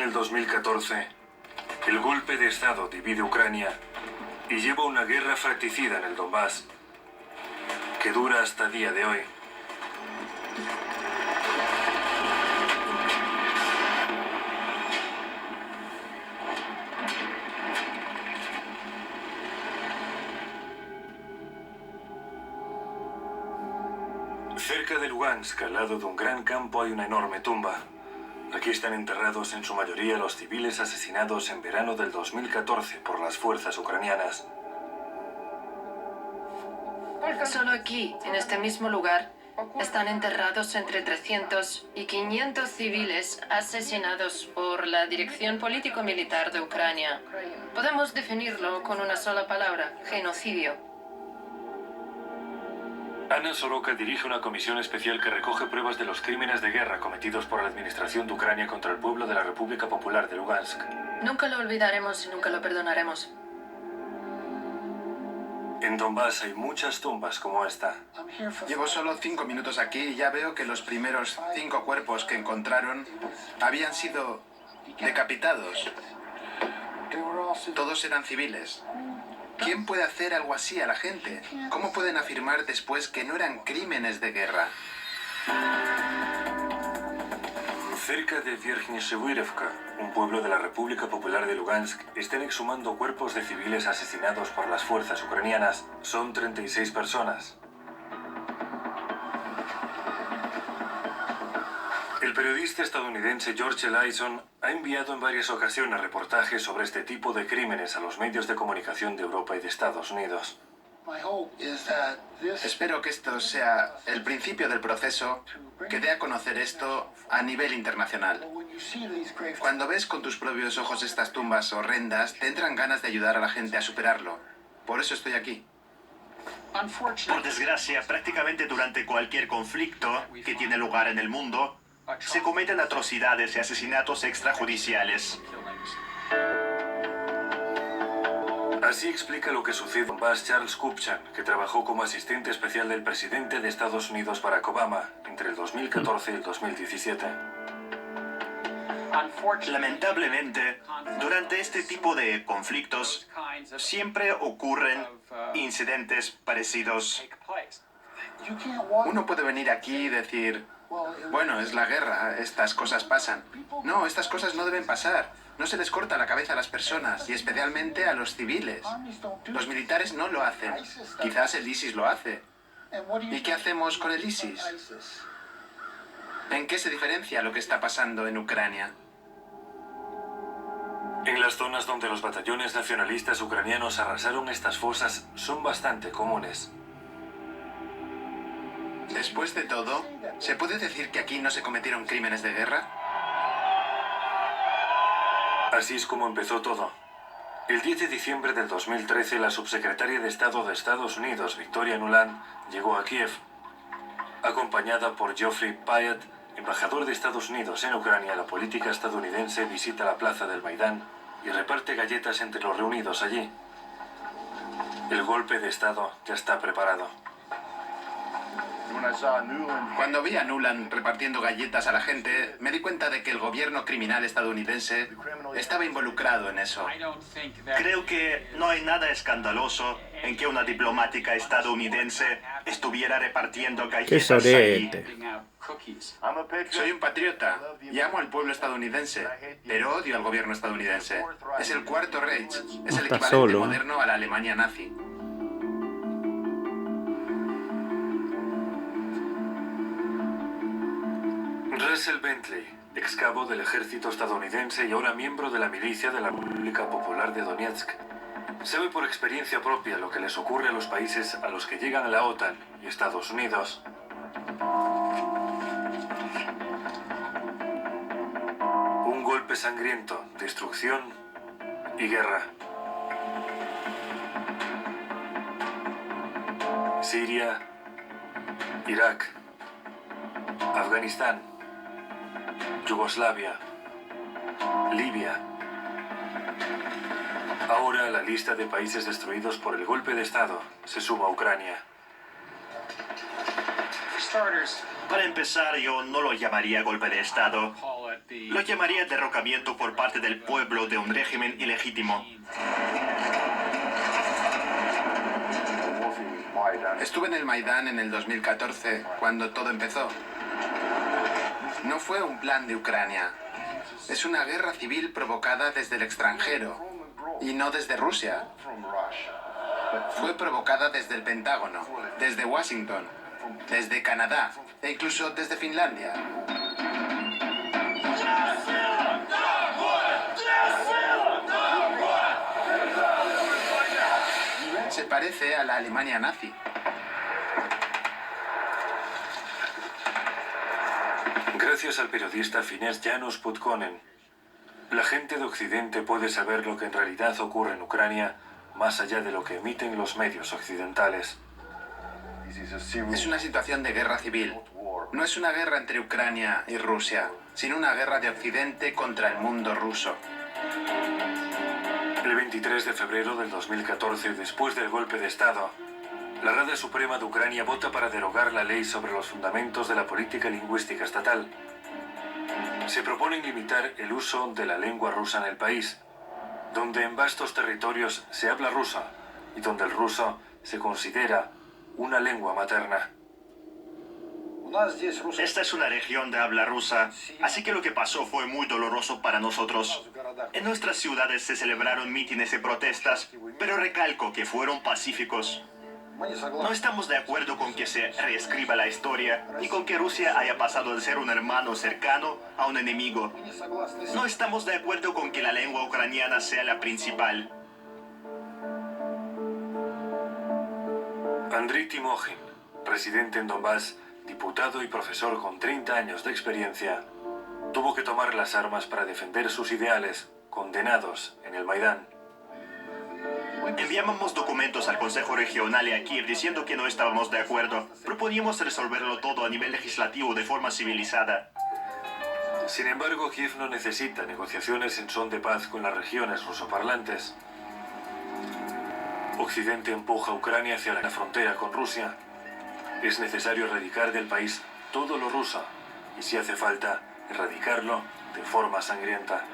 el 2014, el golpe de Estado divide Ucrania y lleva una guerra fratricida en el Donbass, que dura hasta el día de hoy. Cerca de Lugansk, al lado de un gran campo, hay una enorme tumba. Aquí están enterrados en su mayoría los civiles asesinados en verano del 2014 por las fuerzas ucranianas. Solo aquí, en este mismo lugar, están enterrados entre 300 y 500 civiles asesinados por la dirección político-militar de Ucrania. Podemos definirlo con una sola palabra: genocidio. Ana Soroka dirige una comisión especial que recoge pruebas de los crímenes de guerra cometidos por la administración de Ucrania contra el pueblo de la República Popular de Lugansk. Nunca lo olvidaremos y nunca lo perdonaremos. En Donbass hay muchas tumbas como esta. Llevo solo 5 minutos aquí y ya veo que los primeros 5 cuerpos que encontraron habían sido decapitados. Todos eran civiles. ¿Quién puede hacer algo así a la gente? ¿Cómo pueden afirmar después que no eran crímenes de guerra? Cerca de Vierchny-Shuvirivka, un pueblo de la República Popular de Lugansk, están exhumando cuerpos de civiles asesinados por las fuerzas ucranianas. Son 36 personas. El periodista estadounidense George Ellison ha enviado en varias ocasiones reportajes sobre este tipo de crímenes a los medios de comunicación de Europa y de Estados Unidos. Espero que esto sea el principio del proceso que dé a conocer esto a nivel internacional. Cuando ves con tus propios ojos estas tumbas horrendas, te entran ganas de ayudar a la gente a superarlo. Por eso estoy aquí. Por desgracia, prácticamente durante cualquier conflicto que tiene lugar en el mundo, se cometen atrocidades y asesinatos extrajudiciales. Así explica lo que sucede en Donbass Charles Kupchan, que trabajó como asistente especial del presidente de Estados Unidos Barack Obama entre el 2014 y el 2017. Lamentablemente, durante este tipo de conflictos, siempre ocurren incidentes parecidos. Uno puede venir aquí y decir, bueno, es la guerra, estas cosas pasan. No, estas cosas no deben pasar. No se les corta la cabeza a las personas, y especialmente a los civiles. Los militares no lo hacen. Quizás el ISIS lo hace. ¿Y qué hacemos con el ISIS? ¿En qué se diferencia lo que está pasando en Ucrania? En las zonas donde los batallones nacionalistas ucranianos arrasaron estas fosas son bastante comunes. Después de todo, ¿se puede decir que aquí no se cometieron crímenes de guerra? Así es como empezó todo. El 10 de diciembre del 2013, la subsecretaria de Estado de Estados Unidos, Victoria Nuland, llegó a Kiev. Acompañada por Geoffrey Pyatt, embajador de Estados Unidos en Ucrania, la política estadounidense visita la plaza del Maidán y reparte galletas entre los reunidos allí. El golpe de Estado ya está preparado. Cuando vi a Nuland repartiendo galletas a la gente, me di cuenta de que el gobierno criminal estadounidense estaba involucrado en eso. Creo que no hay nada escandaloso en que una diplomática estadounidense estuviera repartiendo ¡Qué galletas allí. sorete! Soy un patriota y amo al pueblo estadounidense, pero odio al gobierno estadounidense. Es el Cuarto Reich, es el está equivalente solo, ¿eh? moderno a la Alemania nazi. Russell Bentley, ex cabo del ejército estadounidense y ahora miembro de la milicia de la República Popular de Donetsk, sabe por experiencia propia lo que les ocurre a los países a los que llegan la OTAN y Estados Unidos. Un golpe sangriento, destrucción y guerra. Siria, Irak, Afganistán, Yugoslavia, Libia. Ahora la lista de países destruidos por el golpe de Estado se suma a Ucrania. Para empezar, yo no lo llamaría golpe de Estado. Lo llamaría derrocamiento por parte del pueblo de un régimen ilegítimo. Estuve en el Maidán en el 2014, cuando todo empezó. No fue un plan de Ucrania. Es una guerra civil provocada desde el extranjero, y no desde Rusia. Fue provocada desde el Pentágono, desde Washington, desde Canadá e incluso desde Finlandia. Se parece a la Alemania nazi. Gracias al periodista finés Janusz Putkonen, la gente de Occidente puede saber lo que en realidad ocurre en Ucrania más allá de lo que emiten los medios occidentales. Es una situación de guerra civil. No es una guerra entre Ucrania y Rusia, sino una guerra de Occidente contra el mundo ruso. El 23 de febrero del 2014, después del golpe de Estado, la Rada Suprema de Ucrania vota para derogar la ley sobre los fundamentos de la política lingüística estatal. Se proponen limitar el uso de la lengua rusa en el país, donde en vastos territorios se habla ruso y donde el ruso se considera una lengua materna. Esta es una región de habla rusa, así que lo que pasó fue muy doloroso para nosotros. En nuestras ciudades se celebraron mítines y protestas, pero recalco que fueron pacíficos. No estamos de acuerdo con que se reescriba la historia y con que Rusia haya pasado de ser un hermano cercano a un enemigo. No estamos de acuerdo con que la lengua ucraniana sea la principal. Andriy Timokhin, residente en Donbass, diputado y profesor con 30 años de experiencia, tuvo que tomar las armas para defender sus ideales, condenados en el Maidán. Enviábamos documentos al Consejo Regional y a Kiev diciendo que no estábamos de acuerdo. Proponíamos resolverlo todo a nivel legislativo de forma civilizada. Sin embargo, Kiev no necesita negociaciones en son de paz con las regiones rusoparlantes. Occidente empuja a Ucrania hacia la frontera con Rusia. Es necesario erradicar del país todo lo ruso y, si hace falta, erradicarlo de forma sangrienta.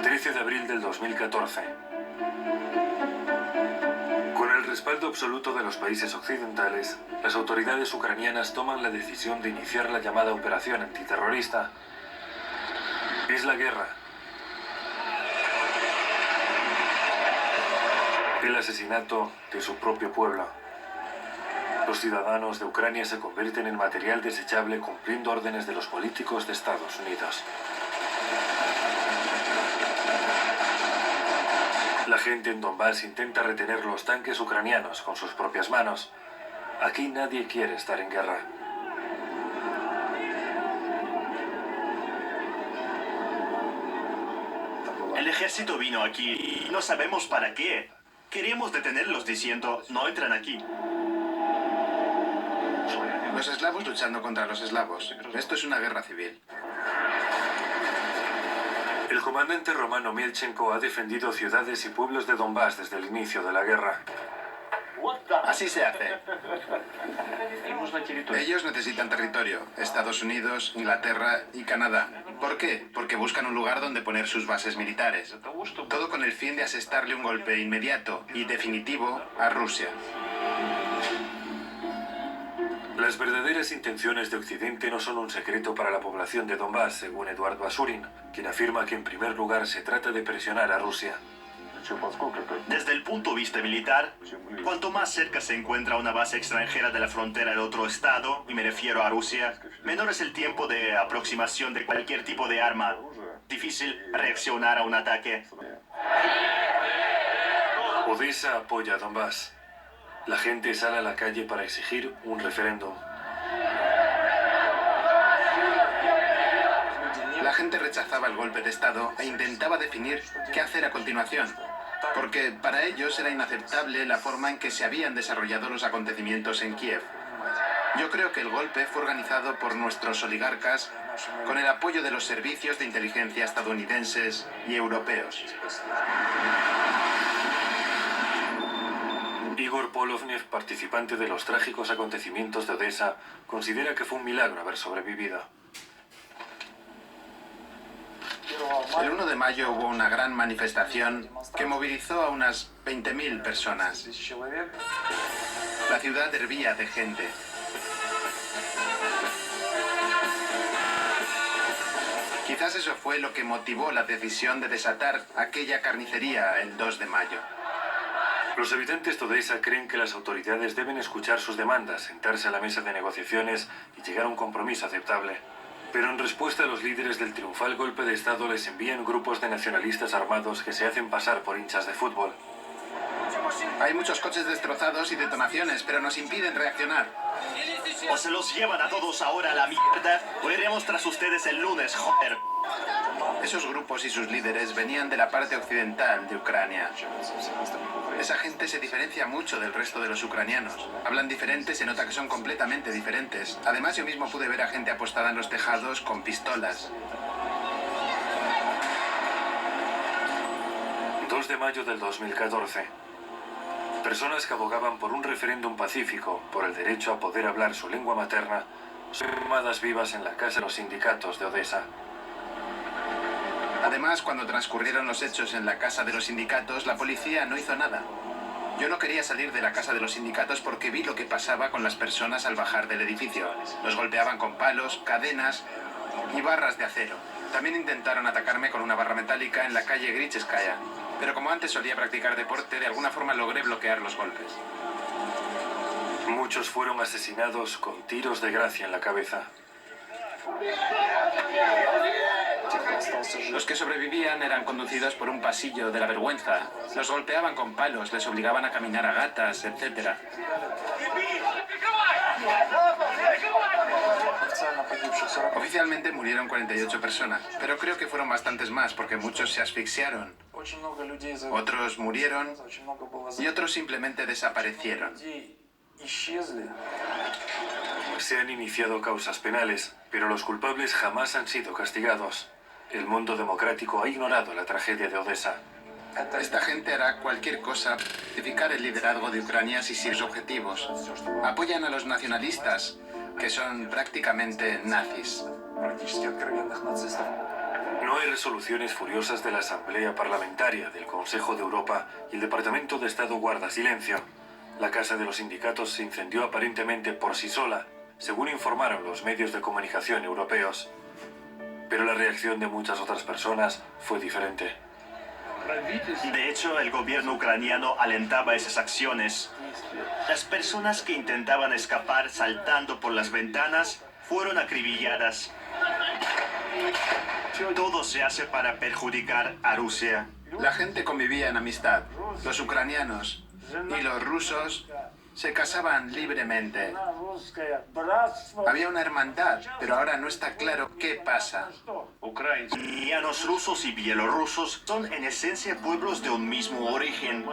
13 de abril del 2014. Con el respaldo absoluto de los países occidentales, las autoridades ucranianas toman la decisión de iniciar la llamada operación antiterrorista. Es la guerra. El asesinato de su propio pueblo. Los ciudadanos de Ucrania se convierten en material desechable cumpliendo órdenes de los políticos de Estados Unidos. La gente en Donbass intenta retener los tanques ucranianos con sus propias manos. Aquí nadie quiere estar en guerra. El ejército vino aquí y no sabemos para qué. Queríamos detenerlos diciendo, no entran aquí. Los eslavos luchando contra los eslavos. Esto es una guerra civil. El comandante romano Mielchenko ha defendido ciudades y pueblos de Donbass desde el inicio de la guerra. Así se hace. Ellos necesitan territorio. Estados Unidos, Inglaterra y Canadá. ¿Por qué? Porque buscan un lugar donde poner sus bases militares. Todo con el fin de asestarle un golpe inmediato y definitivo a Rusia. Las verdaderas intenciones de Occidente no son un secreto para la población de Donbass, según Eduard Basurin, quien afirma que en primer lugar se trata de presionar a Rusia. Desde el punto de vista militar, cuanto más cerca se encuentra una base extranjera de la frontera de otro estado, y me refiero a Rusia, menor es el tiempo de aproximación de cualquier tipo de arma. Difícil reaccionar a un ataque. Odessa apoya a Donbass. La gente sale a la calle para exigir un referéndum. La gente rechazaba el golpe de Estado e intentaba definir qué hacer a continuación, porque para ellos era inaceptable la forma en que se habían desarrollado los acontecimientos en Kiev. Yo creo que el golpe fue organizado por nuestros oligarcas con el apoyo de los servicios de inteligencia estadounidenses y europeos. Igor Polovnev, participante de los trágicos acontecimientos de Odessa, considera que fue un milagro haber sobrevivido. El 1 de mayo hubo una gran manifestación que movilizó a unas 20.000 personas. La ciudad hervía de gente. Quizás eso fue lo que motivó la decisión de desatar aquella carnicería el 2 de mayo. Los habitantes de Odessa creen que las autoridades deben escuchar sus demandas, sentarse a la mesa de negociaciones y llegar a un compromiso aceptable. Pero en respuesta, los líderes del triunfal golpe de Estado les envían grupos de nacionalistas armados que se hacen pasar por hinchas de fútbol. Hay muchos coches destrozados y detonaciones, pero nos impiden reaccionar. O se los llevan a todos ahora a la mierda, o iremos tras ustedes el lunes, joder. Esos grupos y sus líderes venían de la parte occidental de Ucrania. Esa gente se diferencia mucho del resto de los ucranianos. Hablan diferente, se nota que son completamente diferentes. Además, yo mismo pude ver a gente apostada en los tejados con pistolas. 2 de mayo del 2014. Personas que abogaban por un referéndum pacífico, por el derecho a poder hablar su lengua materna, son quemadas vivas en la casa de los sindicatos de Odessa. Además, cuando transcurrieron los hechos en la casa de los sindicatos, la policía no hizo nada. Yo no quería salir de la casa de los sindicatos porque vi lo que pasaba con las personas al bajar del edificio. Los golpeaban con palos, cadenas y barras de acero. También intentaron atacarme con una barra metálica en la calle Gricheskaya. Pero como antes solía practicar deporte, de alguna forma logré bloquear los golpes. Muchos fueron asesinados con tiros de gracia en la cabeza. Los que sobrevivían eran conducidos por un pasillo de la vergüenza. Los golpeaban con palos, les obligaban a caminar a gatas, etc. Oficialmente murieron 48 personas, pero creo que fueron bastantes más porque muchos se asfixiaron. Otros murieron y otros simplemente desaparecieron. Se han iniciado causas penales, pero los culpables jamás han sido castigados. El mundo democrático ha ignorado la tragedia de Odessa. Esta gente hará cualquier cosa para justificar el liderazgo de Ucrania si sus objetivos. Apoyan a los nacionalistas, que son prácticamente nazis. No hay resoluciones furiosas de la Asamblea Parlamentaria, del Consejo de Europa y el Departamento de Estado guarda silencio. La casa de los sindicatos se incendió aparentemente por sí sola, según informaron los medios de comunicación europeos. Pero la reacción de muchas otras personas fue diferente. De hecho, el gobierno ucraniano alentaba esas acciones. Las personas que intentaban escapar saltando por las ventanas fueron acribilladas. Todo se hace para perjudicar a Rusia. La gente convivía en amistad. Los ucranianos y los rusos se casaban libremente. Había una hermandad, pero ahora no está claro qué pasa. Ucranianos, rusos y bielorrusos son en esencia pueblos de un mismo origen,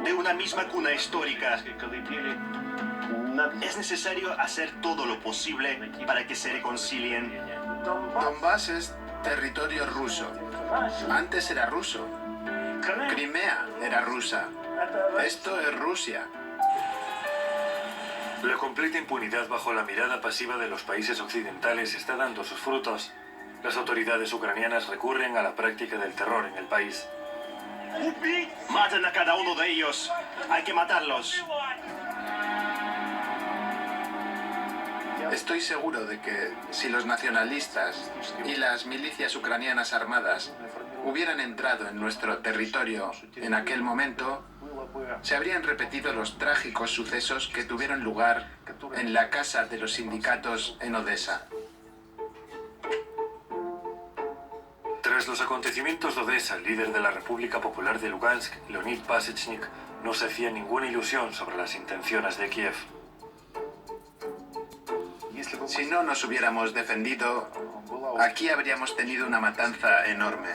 de una misma cuna histórica. Es necesario hacer todo lo posible para que se reconcilien. Donbass es territorio ruso. Antes era ruso. Crimea era rusa. Esto es Rusia. La completa impunidad bajo la mirada pasiva de los países occidentales está dando sus frutos. Las autoridades ucranianas recurren a la práctica del terror en el país. ¡Maten a cada uno de ellos! ¡Hay que matarlos! Estoy seguro de que si los nacionalistas y las milicias ucranianas armadas hubieran entrado en nuestro territorio en aquel momento, se habrían repetido los trágicos sucesos que tuvieron lugar en la casa de los sindicatos en Odessa. Tras los acontecimientos de Odessa, el líder de la República Popular de Lugansk, Leonid Pasechnik, no se hacía ninguna ilusión sobre las intenciones de Kiev. Si no nos hubiéramos defendido, aquí habríamos tenido una matanza enorme.